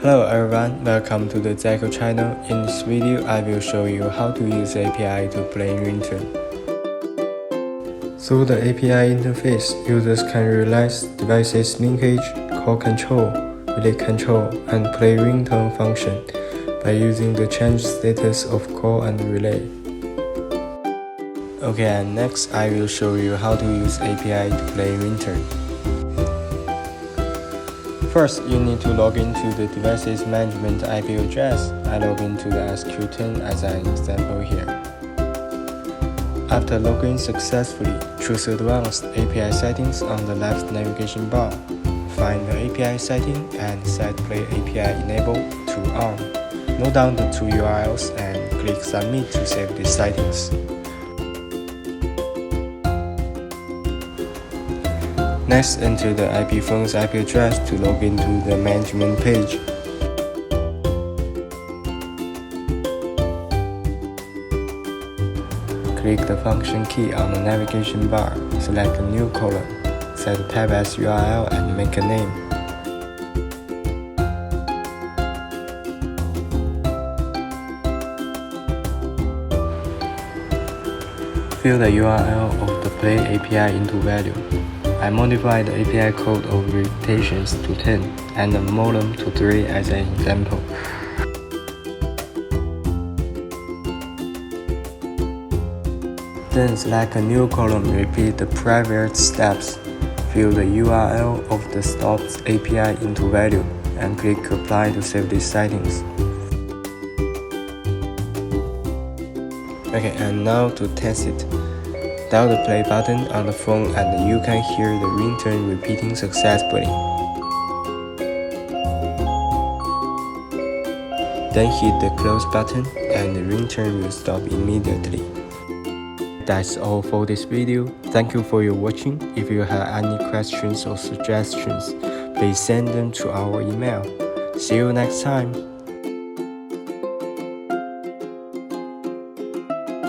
Hello everyone, welcome to the Zycoo channel. In this video, I will show you how to use API to play ringtone. Through the API interface, users can realize devices linkage, call control, relay control, and play ringtone function by using the change status of call and relay. Okay, and next I will show you how to use API to play ringtone. First, you need to log into the device's management IP address. I log into the SQ10 as an example here. After logging successfully, choose Advanced API Settings on the left navigation bar. Find the API setting and set Play API Enable to On. Note down the two URLs and click Submit to save the settings. Next, enter the IP phone's IP address to log into the management page. Click the function key on the navigation bar, select a new column, set the tab as URL and make a name. Fill the URL of the Play API into value. I modified the API code of repetitions to 10 and the modem to 3 as an example. Then select a new column, repeat the previous steps. Fill the URL of the stopped API into value and click Apply to save these settings. Okay, and now to test it. Dial the play button on the phone and you can hear the ringtone repeating successfully. Then hit the close button and the ringtone will stop immediately. That's all for this video. Thank you for your watching. If you have any questions or suggestions, please send them to our email. See you next time.